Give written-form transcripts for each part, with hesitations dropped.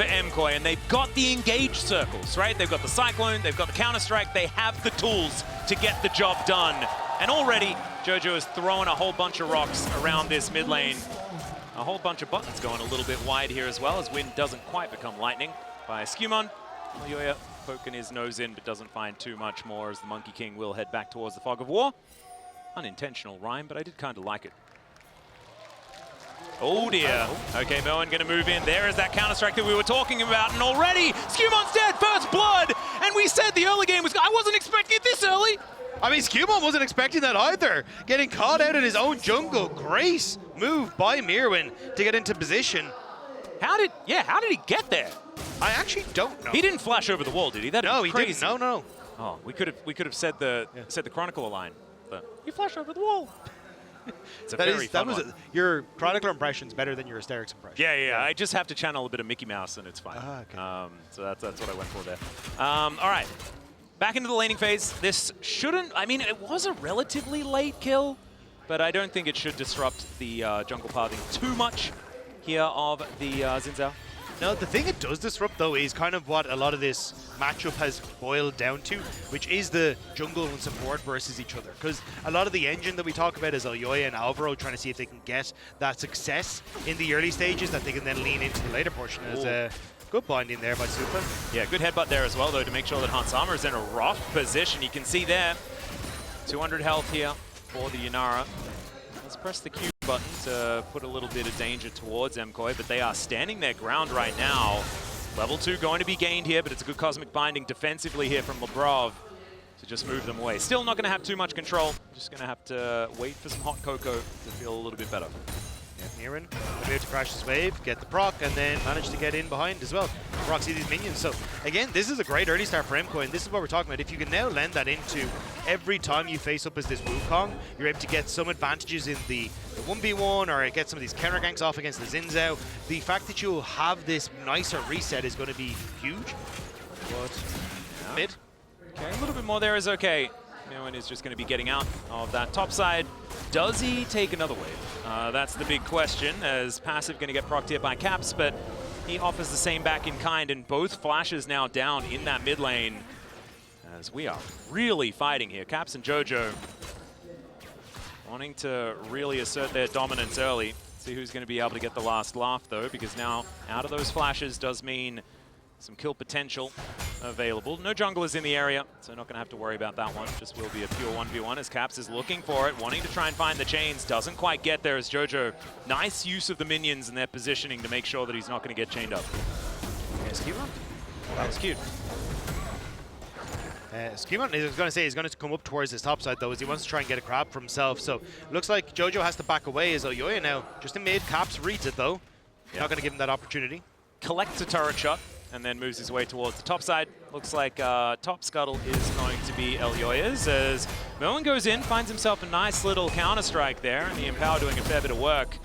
for MKOI, and they've got the engage circles, right? They've got the Cyclone, they've got the Counter-Strike, they have the tools to get the job done. And already, Jojo is throwing a whole bunch of rocks around this mid lane. A whole bunch of buttons going a little bit wide here as well, as Wind doesn't quite become lightning by Skewmon. elyoya poking his nose in, but doesn't find too much more, as the Monkey King will head back towards the Fog of War. Unintentional rhyme, but I did kind of like it. Oh dear. Okay, Moen going to move in. There is that Counter-Strike that we were talking about, and already Skewmon's dead, first blood! And we said the early game was... I wasn't expecting it this early! I mean, Skewmon wasn't expecting that either. Getting caught out in his own jungle. Great move by Mirwin to get into position. How did he get there? I actually don't know. He didn't flash over the wall, did he? No, he didn't. No. Oh, we could have said the Chronicler line. But he flashed over the wall. It's a very fun one. Your Chronicler impression's better than your Asterix impression. Yeah. I just have to channel a bit of Mickey Mouse and it's fine. Okay. So that's what I went for there. All right. Back into the laning phase. This shouldn't... I mean, it was a relatively late kill, but I don't think it should disrupt the jungle pathing too much here of the Xin Zhao. No, the thing it does disrupt, though, is kind of what a lot of this matchup has boiled down to, which is the jungle and support versus each other. Because a lot of the engine that we talk about is elyoya and Alvaro trying to see if they can get that success in the early stages that they can then lean into the later portion. As good binding there by Super. Yeah, good headbutt there as well, though, to make sure that Hans Sommer is in a rough position. You can see there, 200 health here for the Yanara. Let's press the Q button to put a little bit of danger towards MKOI, but they are standing their ground right now. Level 2 going to be gained here, but it's a good Cosmic Binding defensively here from Lebrov to just move them away. Still not going to have too much control. Just going to have to wait for some hot cocoa to feel a little bit better. Yeah, Mirren will be able to crash this wave, get the proc, and then manage to get in behind as well. Proxy these minions. So again, this is a great early start for MKOI, and this is what we're talking about. If you can now lend that into every time you face up as this Wukong, you're able to get some advantages in the 1v1 or get some of these counter ganks off against the Xin Zhao. The fact that you'll have this nicer reset is going to be huge. But mid. Okay, a little bit more there is okay. Nguyen is just going to be getting out of that top side. Does he take another wave? That's the big question, as Passive going to get procced here by Caps, but he offers the same back in kind, and both flashes now down in that mid lane, as we are really fighting here. Caps and Jojo wanting to really assert their dominance early. See who's going to be able to get the last laugh, though, because now out of those flashes does mean some kill potential available. No junglers in the area, so not going to have to worry about that one. Just will be a pure 1v1 as Caps is looking for it, wanting to try and find the chains. Doesn't quite get there as Jojo. Nice use of the minions and their positioning to make sure that he's not going to get chained up. Yes, Skewmon. That was cute. Skewmon is going to say he's going to come up towards his top side, though, as he wants to try and get a grab for himself. So looks like Jojo has to back away as elyoya now. Just in mid, Caps reads it, though. Not going to give him that opportunity. Collects a turret shot and then moves his way towards the top side. Looks like top scuttle is going to be elyoya's, as Moen goes in, finds himself a nice little Counter-Strike there, and the Empower doing a fair bit of work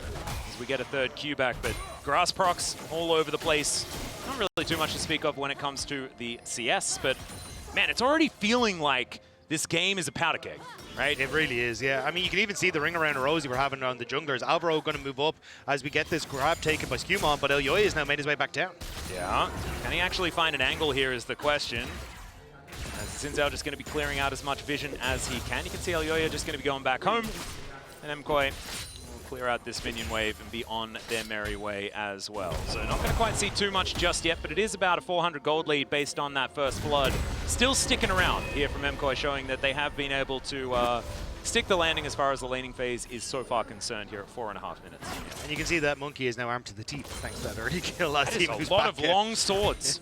as we get a third Q back, but grass procs all over the place. Not really too much to speak of when it comes to the CS, but man, it's already feeling like this game is a powder keg, right? It really is, yeah. I mean, you can even see the ring around Rosie we're having on the junglers. Alvaro going to move up as we get this grab taken by Skewmon, but elyoya has now made his way back down. Yeah. Can he actually find an angle here is the question. As Xin Zhao just going to be clearing out as much vision as he can. You can see elyoya just going to be going back home. And MKOI will clear out this minion wave and be on their merry way as well. So not going to quite see too much just yet, but it is about a 400 gold lead based on that first blood. Still sticking around here from MKOI, showing that they have been able to stick the landing as far as the laning phase is so far concerned here at 4.5 minutes. And you can see that Monkey is now armed to the teeth thanks to that early kill last That team. is a lot of long swords.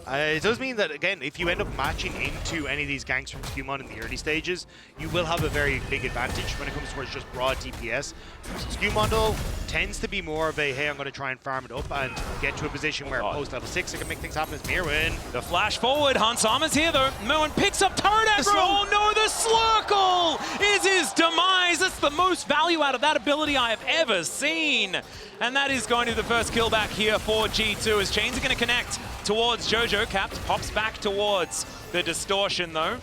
It does mean that, again, if you end up matching into any of these ganks from Skewmon in the early stages, you will have a very big advantage when it comes towards just raw DPS. Skewmon, though, tends to be more of a, hey, I'm going to try and farm it up and get to a position where post-level 6 I can make things happen as Mirwin. The flash forward, Hans Sommer's here, though. Moen picks up turret aggro. Oh, no, the Slurkle is his demise. That's the most value out of that ability I have ever seen. And that is going to be the first kill back here for G2, as chains are going to connect towards Jojo. Caps pops back towards the distortion, though.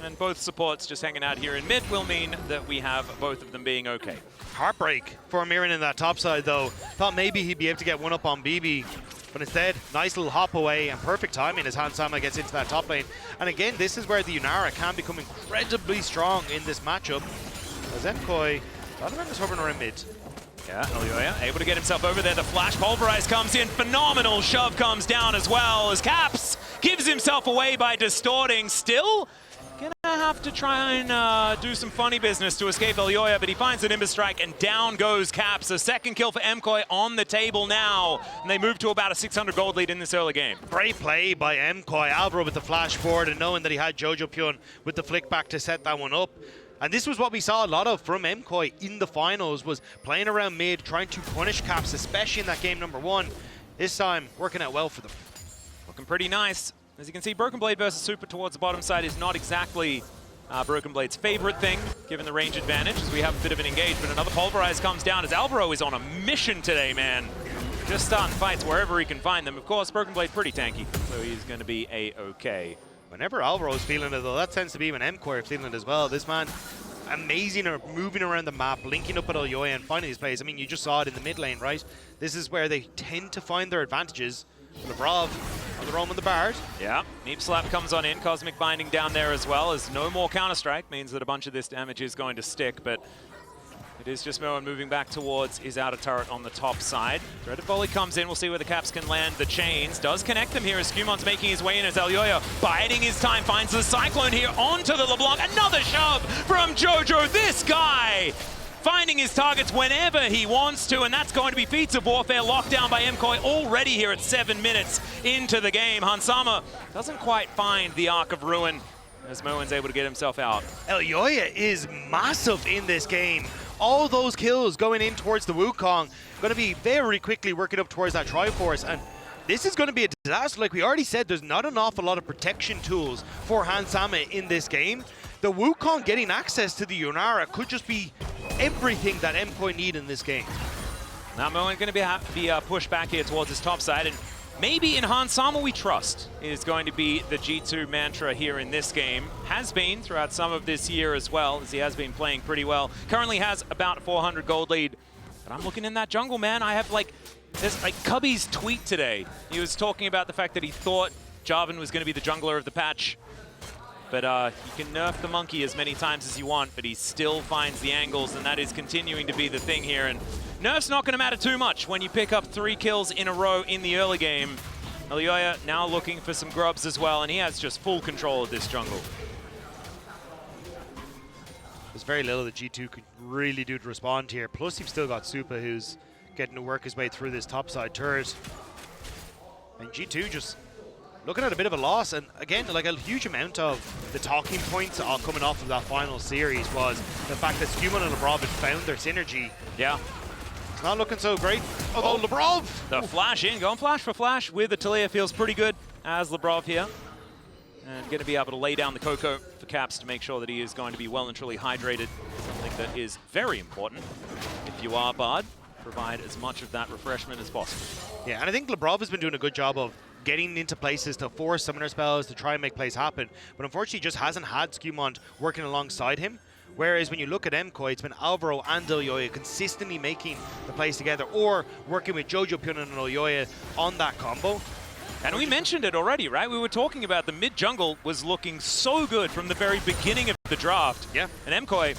And both supports just hanging out here in mid will mean that we have both of them being okay. Heartbreak for Mirren in that top side, though. Thought maybe he'd be able to get one up on BB. But instead, nice little hop away and perfect timing as Hansama gets into that top lane. And again, this is where the Yunara can become incredibly strong in this matchup. As Mkoi, Donovan is hovering around mid. Yeah, Elyoya able to get himself over there. The flash pulverize comes in. Phenomenal shove comes down as well as Caps gives himself away by distorting. Still gonna have to try and do some funny business to escape Elyoya, but he finds an Nimbus Strike and down goes Caps. A second kill for Mkoi on the table now, and they move to about a 600 gold lead in this early game. Great play by Mkoi. Alvaro with the flash forward and knowing that he had Jojo Pyun with the flick back to set that one up. And this was what we saw a lot of from Mkoi in the finals, was playing around mid, trying to punish Caps, especially in that game number 1. This time, working out well for them. Looking pretty nice. As you can see, Broken Blade versus Super towards the bottom side is not exactly Broken Blade's favorite thing, given the range advantage, as we have a bit of an engagement. Another Pulverize comes down as Alvaro is on a mission today, man. Just starting fights wherever he can find them. Of course, Broken Blade pretty tanky, so he's going to be A-okay. Whenever Alvaro's feeling it, though, that tends to be when Mkoi are feeling it as well. This man, amazing, moving around the map, linking up with Elyoya and finding these plays. I mean, you just saw it in the mid lane, right? This is where they tend to find their advantages. Labrov on the roam with the Bard. Yeah, Meep Slap comes on in. Cosmic Binding down there as well, as no more Counter-Strike means that a bunch of this damage is going to stick, but it is just Moen moving back towards his outer turret on the top side. Threaded Volley comes in. We'll see where the Caps can land. The chains does connect them here as Scumon's making his way in as Elyoya biding his time, finds the Cyclone here onto the LeBlanc. Another shove from Jojo. This guy finding his targets whenever he wants to, and that's going to be Feats of Warfare locked down by Mkoi already here at 7 minutes into the game. Hansama doesn't quite find the Arc of Ruin as Moen's able to get himself out. Elyoya is massive in this game. All those kills going in towards the Wukong, going to be very quickly working up towards that Triforce, and this is going to be a disaster. Like we already said, there's not an awful lot of protection tools for Hansama in this game. The Wukong getting access to the Yunara could just be everything that Mkoi need in this game. Now Moen going to be pushed back here towards his top side, and maybe in Hansama we trust is going to be the G2 mantra here in this game. Has been throughout some of this year as well, as he has been playing pretty well. Currently has about 400 gold lead. But I'm looking in that jungle, man. I have there's Cubby's tweet today. He was talking about the fact that he thought Jarvan was going to be the jungler of the patch. But you can nerf the monkey as many times as you want, but he still finds the angles, and that is continuing to be the thing here. And nerf's not going to matter too much when you pick up 3 kills in a row in the early game. Elyoya now looking for some grubs as well, and he has just full control of this jungle. There's very little that G2 could really do to respond here. Plus, you've still got Supa, who's getting to work his way through this topside turret. And G2 just looking at a bit of a loss, and again, like a huge amount of the talking points coming off of that final series was the fact that Scuman and Labrov had found their synergy. Yeah. It's not looking so great, although Labrov! The flash in, going flash for flash with the Taliyah feels pretty good as Labrov here. And going to be able to lay down the Coco for Caps to make sure that he is going to be well and truly hydrated. Something that is very important. If you are Bard, provide as much of that refreshment as possible. Yeah, and I think Labrov has been doing a good job of getting into places to force summoner spells to try and make plays happen, but unfortunately just hasn't had Scumont working alongside him. Whereas when you look at Mkoi, it's been Alvaro and Elyoya consistently making the plays together, or working with Jojo Pyun and Elyoya on that combo. And we mentioned it already, right? We were talking about the mid jungle was looking so good from the very beginning of the draft. Yeah. And Mkoi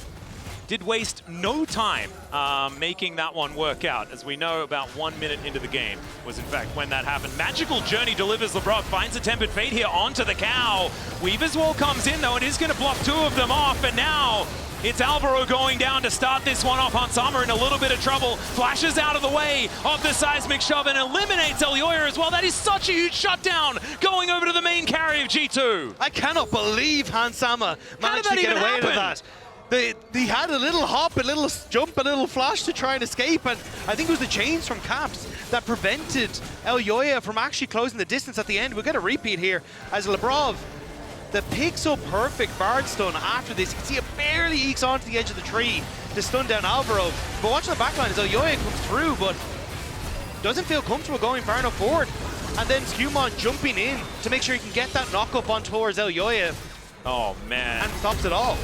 did waste no time making that one work out. As we know, about 1 minute into the game was in fact when that happened. Magical Journey delivers. Labrov finds a Tempered Fate here onto the cow. Weaver's Wall comes in though, and is going to block 2 of them off, and now it's Alvaro going down to start this one off. Hansama in a little bit of trouble. Flashes out of the way of the seismic shove and eliminates Elyoya as well. That is such a huge shutdown going over to the main carry of G2. I cannot believe Hansama managed to get away with that. He had a little hop, a little jump, a little flash to try and escape, and I think it was the chains from Caps that prevented Elyoya from actually closing the distance at the end. We'll get a repeat here as Labrov, the pixel perfect Bard stun after this. You can see it barely ekes onto the edge of the tree to stun down Alvaro. But watching the backline as Elyoya comes through, but doesn't feel comfortable going far enough forward. And then Scumont jumping in to make sure he can get that knock up on towards Elyoya. Oh man. And stops it all.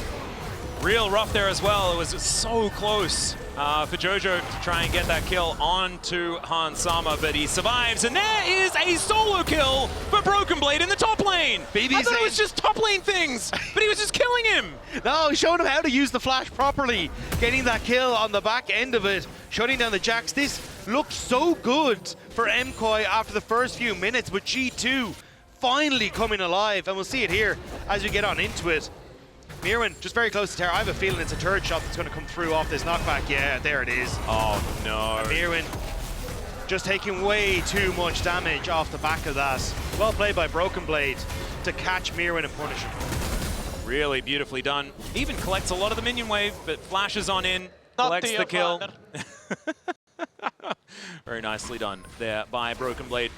Real rough there as well. It was so close for Jojo to try and get that kill onto Hans Sama, but he survives, and there is a solo kill for Broken Blade in the top lane. I thought it was just top lane things, but he was just killing him. No, he's showing him how to use the flash properly, getting that kill on the back end of it, shutting down the Jax. This looked so good for MKOI after the first few minutes, with G2 finally coming alive, and we'll see it here as we get on into it. Mirwin just very close to Terra. I have a feeling it's a third shot that's going to come through off this knockback. Yeah, there it is. Oh no. Mirwin just taking way too much damage off the back of that. Well played by Broken Blade to catch Mirwin and punish him. Really beautifully done. Even collects a lot of the minion wave, but flashes on in, collects the kill. Very nicely done there by Broken Blade.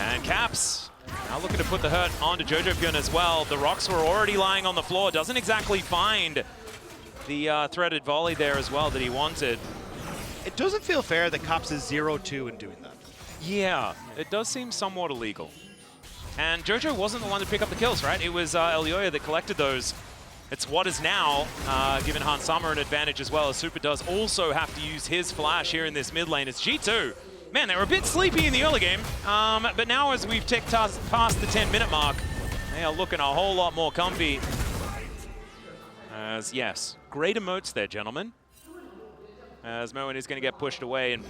And Caps now looking to put the hurt onto Jojo as well. The rocks were already lying on the floor. Doesn't exactly find the threaded volley there as well that he wanted. It doesn't feel fair that Caps is 0-2 in doing that. Yeah, it does seem somewhat illegal. And Jojo wasn't the one to pick up the kills, right? It was Elyoya that collected those. It's what is now given Hans Sama an advantage as well, as Super does also have to use his flash here in this mid lane. It's G2. Man, they were a bit sleepy in the early game, but now as we've ticked past the 10-minute mark, they are looking a whole lot more comfy. As, yes, great emotes there, gentlemen. As Moen is going to get pushed away, and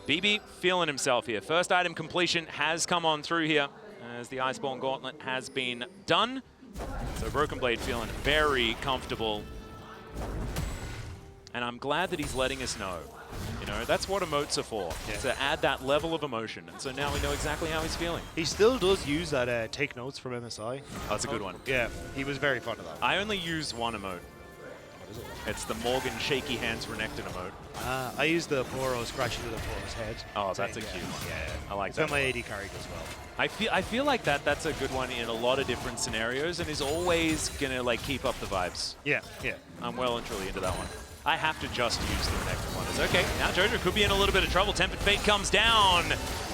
BB feeling himself here. First item completion has come on through here, as the Iceborne Gauntlet has been done. So Broken Blade feeling very comfortable. And I'm glad that he's letting us know. You know, that's what emotes are for, to add that level of emotion. And so now we know exactly how he's feeling. He still does use that take notes from MSI. Oh, that's a good one. Yeah, he was very fond of that. I only use one emote. What is it? It's the Morgan Shaky Hands Renekton emote. I use the Poro scratching to the Poro's head. Oh, that's a cute one. Yeah, I like it's that. my AD carry as well. I feel like that's a good one in a lot of different scenarios, and is always gonna like keep up the vibes. Yeah, yeah. I'm well and truly into that one. I have to just use the Renekton one. It's okay, now Jojo could be in a little bit of trouble. Tempered Fate comes down,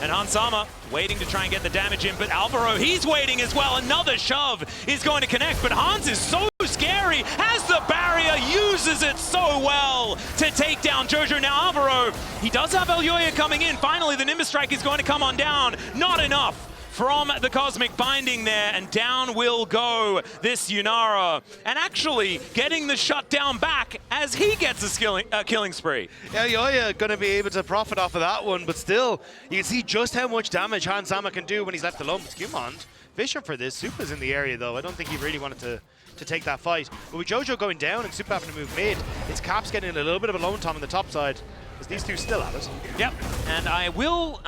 and Hans Sama waiting to try and get the damage in, but Alvaro, he's waiting as well. Another shove is going to connect, but Hans is so scary, has the barrier, uses it so well to take down Jojo. Now Alvaro, he does have Elyoya coming in. Finally, the Nimbus Strike is going to come on down. Not enough from the Cosmic Binding there, and down will go this Yunara. And actually getting the shutdown back as he gets a killing spree. Yeah, Elyoya going to be able to profit off of that one, but still, you can see just how much damage Hans Sama can do when he's left alone. But Skewmond fishing for this. Supa's in the area, though. I don't think he really wanted to take that fight. But with Jojo going down and Supa having to move mid, it's Caps getting a little bit of alone time on the top side. These two still at it. Yep, and I will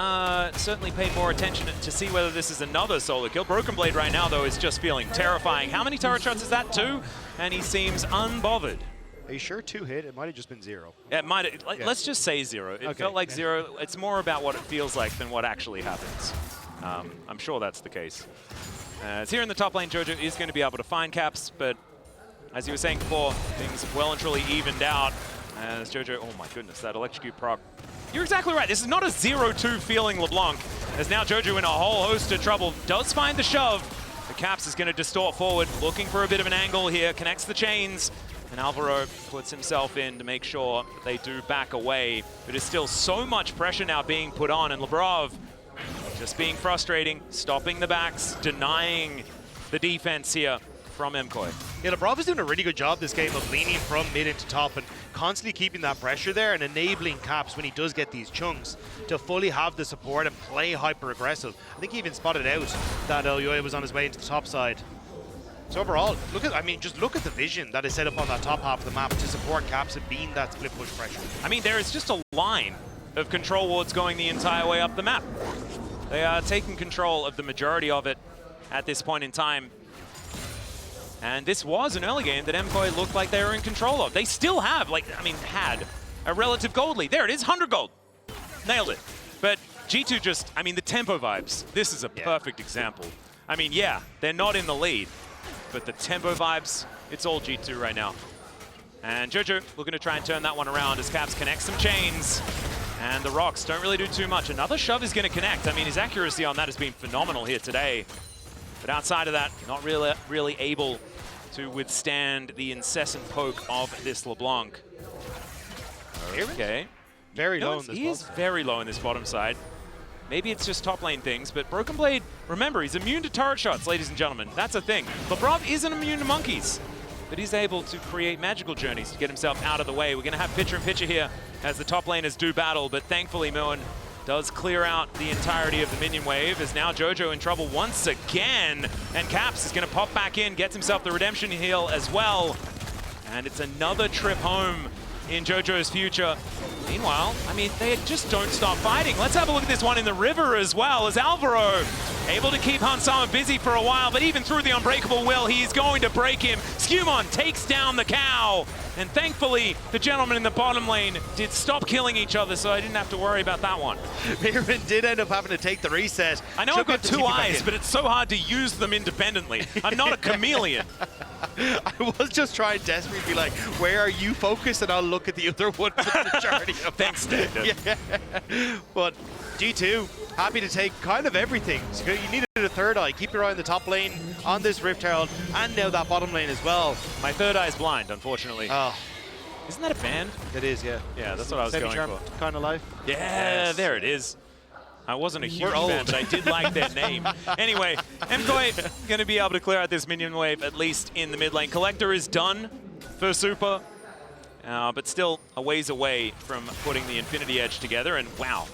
certainly pay more attention to see whether this is another solo kill. Broken Blade right now, though, is just feeling terrifying. How many turret shots is that? 2? And he seems unbothered. Are you sure 2 hit? It might have just been 0. It might. Let's just say 0. It felt like 0. It's more about what it feels like than what actually happens. I'm sure that's the case. As here in the top lane, Jojo is going to be able to find Caps, but as you were saying before, things well and truly evened out. As Jojo, oh my goodness, that electrocute proc. You're exactly right. This is not a 0-2 feeling LeBlanc. As now Jojo in a whole host of trouble. Does find the shove. The Caps is going to distort forward, looking for a bit of an angle here. Connects the chains. And Alvaro puts himself in to make sure that they do back away. But there's still so much pressure now being put on. And Lebrov just being frustrating, stopping the backs, denying the defense here from MKOI. Yeah, Lebrov is doing a really good job this game of leaning from mid into top and constantly keeping that pressure there and enabling Caps when he does get these chunks to fully have the support and play hyper aggressive. I think he even spotted out that Elyoya was on his way into the top side. So overall, just look at the vision that is set up on that top half of the map to support Caps and being that split push pressure. I mean, there is just a line of control wards going the entire way up the map. They are taking control of the majority of it at this point in time. And this was an early game that MKOI looked like they were in control of. They still have, had a relative gold lead. There it is, 100 gold. Nailed it. But G2 just, the tempo vibes. This is a perfect example. Yeah, they're not in the lead, but the tempo vibes, it's all G2 right now. And Jojo looking to try and turn that one around as Caps connects some chains. And the rocks don't really do too much. Another shove is going to connect. His accuracy on that has been phenomenal here today. But outside of that, not really able to withstand the incessant poke of this LeBlanc. Okay. Very low in this He is very low in this bottom side. Maybe it's just top lane things, but Broken Blade, remember, he's immune to turret shots, ladies and gentlemen. That's a thing. Labrov isn't immune to monkeys, but he's able to create magical journeys to get himself out of the way. We're going to have picture-in-picture here as the top laners do battle, but thankfully Moen does clear out the entirety of the minion wave, as now Jojo in trouble once again, and Caps is going to pop back in, gets himself the redemption heal as well, and it's another trip home in Jojo's future. Meanwhile, I mean, they just don't stop fighting. Let's have a look at this one in the river as well, as Alvaro able to keep Hansama busy for a while, but even through the unbreakable will, he's going to break him. Skewmon takes down the cow, and thankfully, the gentleman in the bottom lane did stop killing each other, so I didn't have to worry about that one. Mirren did end up having to take the reset. I know I've got two eyes, but it's so hard to use them independently. I'm not a chameleon. I was just trying desperately to be like, where are you focused? And I'll look at the other one for the majority of Thanks, David. Yeah. But G2, happy to take kind of everything. So you needed a third eye. Keep your eye on the top lane, on this Rift Herald, and now that bottom lane as well. My third eye's blind, unfortunately. Oh. Isn't that a band? It is, yeah. Yeah, that's what I was going for. Kind of life. Yeah, yes. There it is. I wasn't a huge fan, but I did like their name. Anyway, MKoi going to be able to clear out this minion wave, at least in the mid lane. Collector is done for Super, but still a ways away from putting the Infinity Edge together. And wow,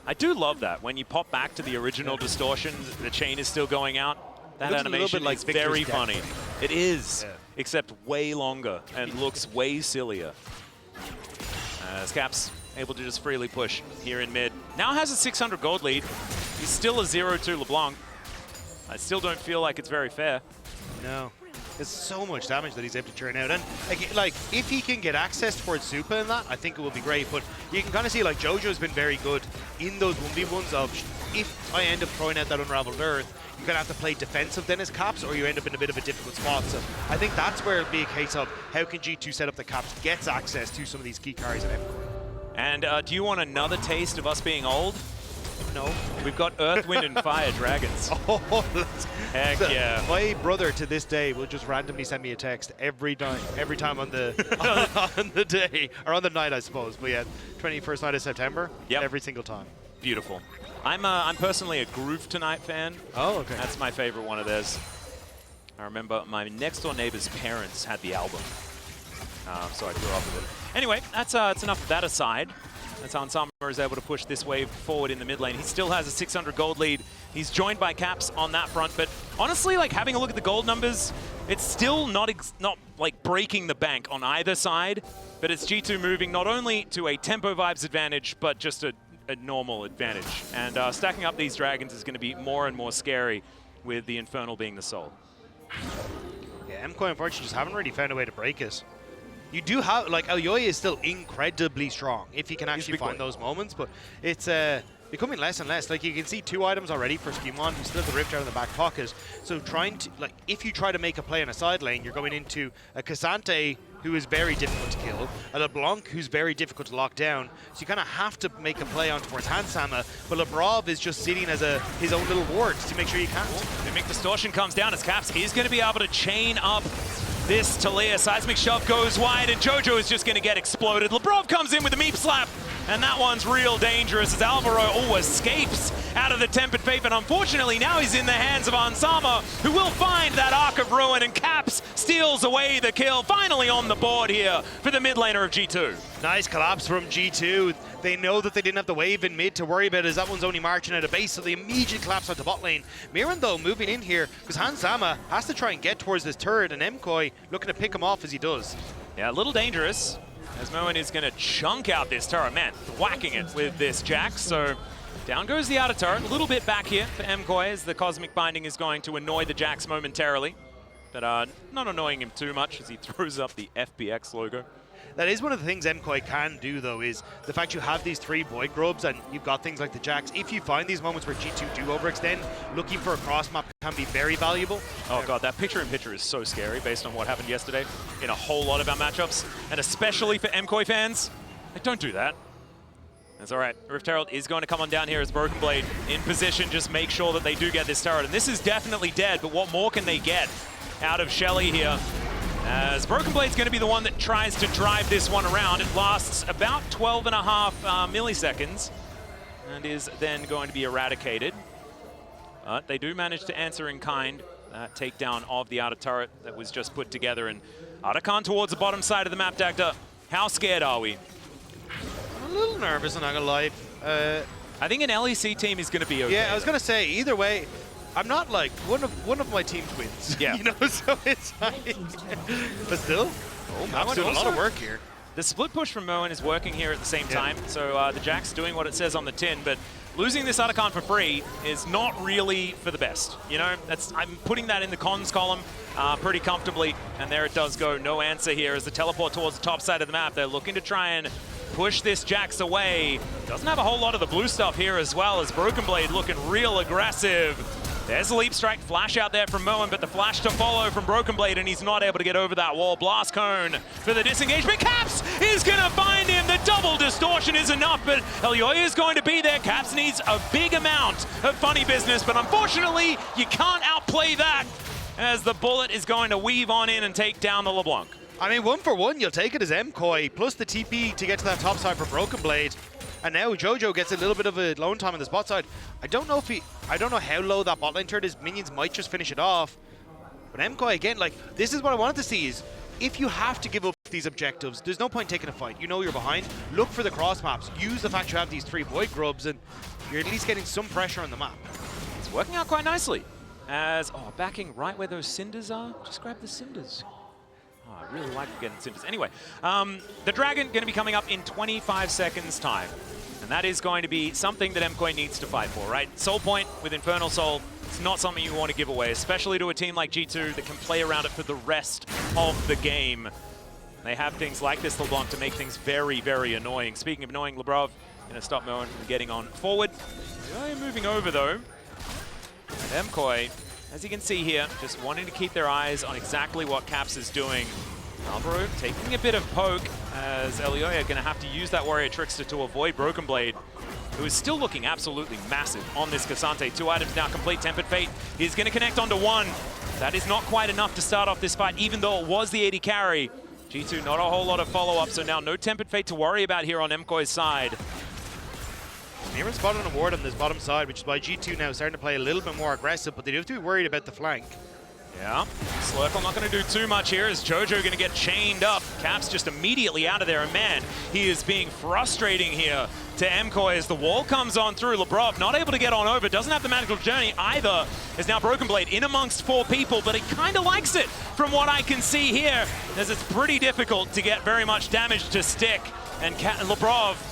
I do love that. When you pop back to the original distortion, the chain is still going out. That animation like is very funny. It is, except way longer and looks way sillier. As Caps able to just freely push here in mid. Now has a 600 gold lead. He's still a 0-2 LeBlanc. I still don't feel like it's very fair. No. There's so much damage that he's able to churn out. And like, if he can get access towards Super in that, I think it will be great. But you can kind of see like Jojo's been very good in those 1v1s of if I end up throwing out that Unraveled Earth, you're going to have to play defensive then as Caps, or you end up in a bit of a difficult spot. So I think that's where it'll be a case of how can G2 set up the Caps gets access to some of these key carries in MKoi. And do you want another taste of us being old? No. We've got Earth, Wind, and Fire dragons. Oh, heck yeah. My brother to this day will just randomly send me a text every time on the on the day, or on the night, I suppose. But yeah, 21st night of September, every single time. Beautiful. I'm personally a Groove Tonight fan. Oh, okay. That's my favorite one of theirs. I remember my next door neighbor's parents had the album. So I grew up with it. Anyway, that's enough of that aside. That's how Hansama is able to push this wave forward in the mid lane. He still has a 600 gold lead. He's joined by Caps on that front, but honestly, like having a look at the gold numbers, it's still not like breaking the bank on either side, but it's G2 moving not only to a tempo vibes advantage, but just a normal advantage. And stacking up these dragons is going to be more and more scary with the Infernal being the soul. Yeah, MKoi unfortunately just haven't really found a way to break it. You do have, like, Aoyoi is still incredibly strong if he can actually find those moments, but it's becoming less and less. Like, you can see 2 items already for Skewmon, who's still have the Rift out in the back pocket. So trying to, like, if you try to make a play on a side lane, you're going into a Cassante who is very difficult to kill, a LeBlanc who's very difficult to lock down. So you kind of have to make a play on towards Hansama, but Labrov is just sitting as his own little ward to make sure you can't. Mimic Distortion comes down as Caps is going to be able to chain up this Talia. Seismic Shove goes wide, and Jojo is just going to get exploded. Labrov comes in with a meep slap, and that one's real dangerous as Alvaro escapes out of the Tempered Faith, and unfortunately now he's in the hands of Hansama, who will find that Arc of Ruin, and Caps steals away the kill, finally on the board here for the mid laner of G2. Nice collapse from G2. They know that they didn't have the wave in mid to worry about, as that one's only marching out of base, so they immediately collapse onto bot lane. Mirren, though, moving in here, because Hansama has to try and get towards this turret, and MKoi looking to pick him off as he does. Yeah, a little dangerous, as Moen is going to chunk out this turret. Man, whacking it with this Jax, so down goes the outer turret. A little bit back here for MKoi, as the Cosmic Binding is going to annoy the Jax momentarily, but not annoying him too much as he throws up the FPX logo. That is one of the things MKoi can do, though, is the fact you have these 3 Void Grubs and you've got things like the Jax. If you find these moments where G2 do overextend, looking for a cross map can be very valuable. Oh god, that picture-in-picture is so scary based on what happened yesterday in a whole lot of our matchups, and especially for MKoi fans. Like, don't do that. That's all right. Rift Herald is going to come on down here as Broken Blade in position. Just make sure that they do get this turret. And this is definitely dead, but what more can they get out of Shelly here? As Broken Blade's going to be the one that tries to drive this one around. It lasts about 12.5 milliseconds and is then going to be eradicated. But they do manage to answer in kind that takedown of the outer turret that was just put together. And Arakan towards the bottom side of the map, Dagda. How scared are we? I'm a little nervous, I'm not gonna lie. I think an LEC team is going to be okay. Yeah, I was gonna say, either way, I'm not like, one of my teams wins. Yeah. You know, so it's like, but still, Map's doing a lot of work here. The split push from Moen is working here at the same time, so the Jack's doing what it says on the tin, but losing this Arakan for free is not really for the best. You know, I'm putting that in the cons column pretty comfortably, and there it does go. No answer here as the teleport towards the top side of the map. They're looking to try and push this Jax away. Doesn't have a whole lot of the blue stuff here as well, as Broken Blade looking real aggressive. There's a leap strike flash out there from Moen, but the flash to follow from Broken Blade, and he's not able to get over that wall. Blast Cone for the disengagement. Caps is going to find him. The double distortion is enough, but Elyoya is going to be there. Caps needs a big amount of funny business, but unfortunately, you can't outplay that as the bullet is going to weave on in and take down the LeBlanc. I mean, 1 for 1, you'll take it as MKoi, plus the TP to get to that top side for Broken Blade. And now Jojo gets a little bit of a lone time on this bot side. I don't know how low that bot lane turret is. Minions might just finish it off. But MKoi, again, like, this is what I wanted to see is, if you have to give up these objectives, there's no point taking a fight. You know you're behind. Look for the cross maps. Use the fact you have these 3 void grubs, and you're at least getting some pressure on the map. It's working out quite nicely. As, backing right where those cinders are. Just grab the cinders. I really like getting cinders. Anyway, the Dragon going to be coming up in 25 seconds time. And that is going to be something that MKoi needs to fight for, right? Soul Point with Infernal Soul, it's not something you want to give away, especially to a team like G2 that can play around it for the rest of the game. They have things like this LeBlanc to make things very, very annoying. Speaking of annoying, Lebrov going to stop Moen from getting on forward. They're moving over though. And MKoi, as you can see here, just wanting to keep their eyes on exactly what Caps is doing. Alvaro taking a bit of poke as Elyoya going to have to use that Warrior Trickster to avoid Broken Blade, who is still looking absolutely massive on this Cassante. 2 items now complete. Tempered Fate is going to connect onto 1. That is not quite enough to start off this fight, even though it was the AD carry. G2 not a whole lot of follow-up, so now no Tempered Fate to worry about here on MKOI's side. Near spotted an ward on this bottom side, which is why G2 now starting to play a little bit more aggressive, but they do have to be worried about the flank. Yeah, Slurkle not going to do too much here. Is Jojo going to get chained up? Caps just immediately out of there. And man, he is being frustrating here to MKoi as the wall comes on through. Lebrov not able to get on over. Doesn't have the magical journey either. Is now Broken Blade in amongst 4 people, but he kind of likes it from what I can see here, as it's pretty difficult to get very much damage to stick. And Lebrov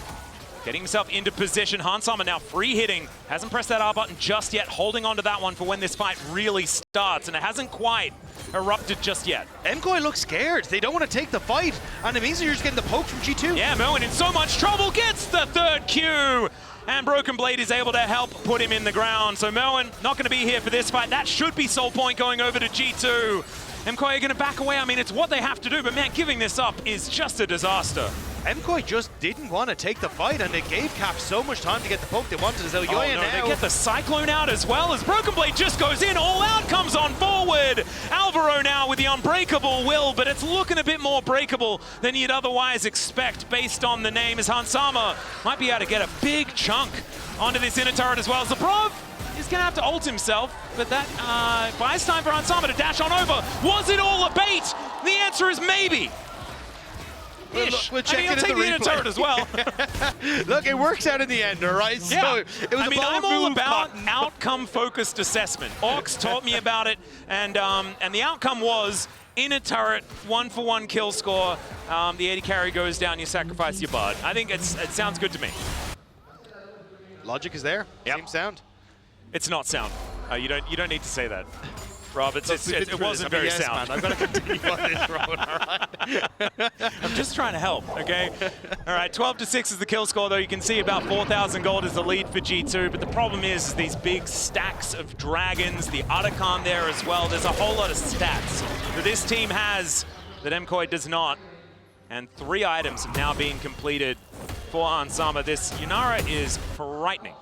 getting himself into position. Hansama now free hitting. Hasn't pressed that R button just yet. Holding on to that one for when this fight really starts. And it hasn't quite erupted just yet. MKoi looks scared. They don't want to take the fight. And it means you're just getting the poke from G2. Yeah, Moen in so much trouble. Gets the 3rd Q. And Broken Blade is able to help put him in the ground. So Moen not going to be here for this fight. That should be Soul Point going over to G2. MKoi are going to back away. I mean, it's what they have to do. But man, giving this up is just a disaster. MKoi just didn't want to take the fight, and it gave Cap so much time to get the poke they wanted. As Elyoya now. They get the Cyclone out as well, as Broken Blade just goes in, all out, comes on forward. Alvaro now with the unbreakable will, but it's looking a bit more breakable than you'd otherwise expect based on the name, as Hansama might be able to get a big chunk onto this inner turret as well. Zabrov is going to have to ult himself, but that buys time for Hansama to dash on over. Was it all a bait? The answer is maybe. Ish. We'll check I mean, he'll take the inner turret as well. Look, it works out in the end, all right? Yeah. So it was I'm all about outcome-focused assessment. Orcs taught me about it, and the outcome was inner turret, 1-for-1 kill score. The AD carry goes down, you sacrifice your bard. I think it sounds good to me. Logic is there. Yep. Seems sound. It's not sound. You don't need to say that. Rob, it wasn't very sound. Man, I've got to continue on this road, all right? I'm just trying to help, okay? All right, 12-6 is the kill score, though. You can see about 4,000 gold is the lead for G2, but the problem is these big stacks of dragons, the Otacon there as well. There's a whole lot of stats that this team has that MKoi does not, and 3 items have now been completed for Hansama. This Yunara is frightening.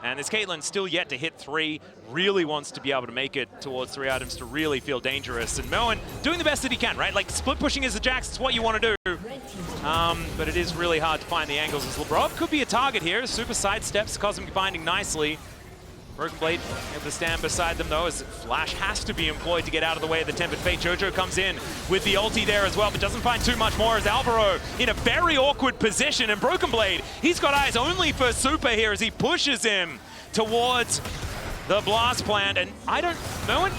And this Caitlyn still yet to hit 3, really wants to be able to make it towards 3 items to really feel dangerous. And Moen doing the best that he can, right? Like split pushing is the Jax, it's what you want to do. But it is really hard to find the angles as Lebrov could be a target here. Super sidesteps, Cosmic binding nicely. Broken Blade able to stand beside them though, as Flash has to be employed to get out of the way of the Tempered Fate. Jojo comes in with the ulti there as well, but doesn't find too much more as Alvaro in a very awkward position. And Broken Blade, he's got eyes only for Super here as he pushes him towards the blast plant. And I don't, Moen,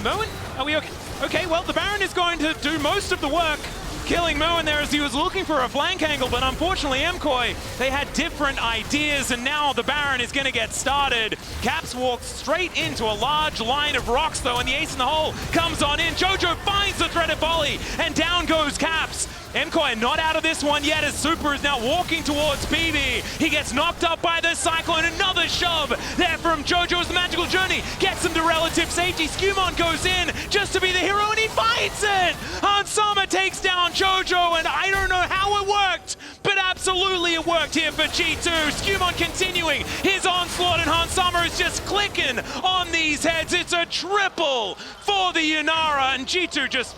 Moen, are we okay? Okay, well, the Baron is going to do most of the work, killing Moen there as he was looking for a flank angle, but unfortunately MKOI, they had different ideas, and now the Baron is going to get started. Caps walks straight into a large line of rocks though, and the ace in the hole comes on in. Jojo finds the threaded volley, and down goes Caps. MKOI not out of this one yet as Super is now walking towards PB. He gets knocked up by the Cyclone. Another shove there from Jojo as the Magical Journey gets him to relative safety. Skewmon goes in just to be the hero, and he fights it! Hansama takes down Jojo, and I don't know how it worked, but absolutely it worked here for G2. Skewmon continuing his onslaught, and Hansama is just clicking on these heads. It's a triple for the Yunara, and G2 just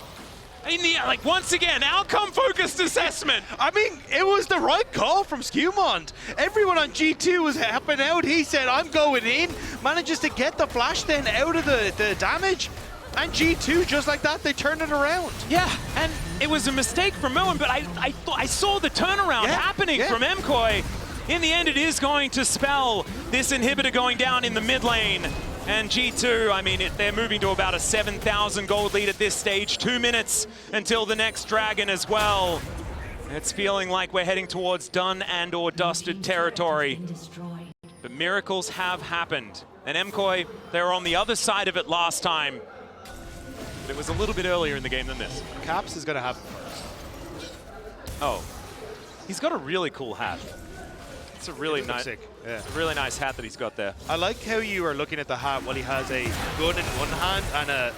in the, like, once again, outcome-focused assessment. I mean, it was the right call from Skewmon. Everyone on G2 was helping out. He said, I'm going in. Manages to get the flash then out of the damage. And G2, just like that, they turned it around. Yeah, and it was a mistake from Moen, but I saw the turnaround happening from MKOI. In the end, it is going to spell this inhibitor going down in the mid lane. And G2, I mean, they're moving to about a 7,000 gold lead at this stage. 2 minutes until the next dragon as well. It's feeling like we're heading towards done and or dusted territory. But miracles have happened. And MKOI, they were on the other side of it last time. But it was a little bit earlier in the game than this. Caps is going to have... Oh, he's got a really cool hat. It's a really nice, It's a really nice hat that he's got there. I like how you are looking at the hat while he has a gun in one hand and a...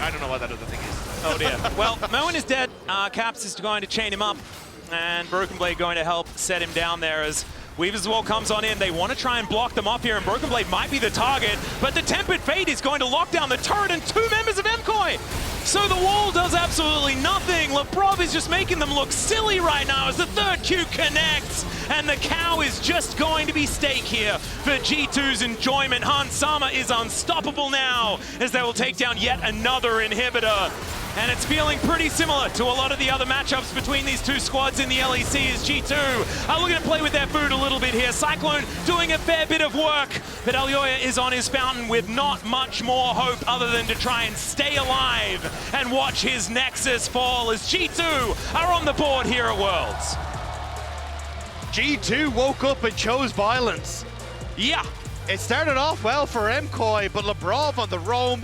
I don't know what that other thing is. Oh dear. Well, Moen is dead. Caps is going to chain him up, and Broken Blade going to help set him down there as Weaver's Wall comes on in. They want to try and block them off here, and Broken Blade might be the target, but the Tempered Fate is going to lock down the turret and 2 members of MKOI. So the wall does absolutely nothing. Lebrov is just making them look silly right now as the third Q connects, and the cow is just going to be stake here for G2's enjoyment. Hansama is unstoppable now as they will take down yet another inhibitor. And it's feeling pretty similar to a lot of the other matchups between these two squads in the LEC as G2 are looking to play with their food a little bit here. Cyclone doing a fair bit of work, but Elyoya is on his fountain with not much more hope other than to try and stay alive and watch his Nexus fall as G2 are on the board here at Worlds. G2 woke up and chose violence. Yeah. It started off well for MKOI, but Lebrov on the roams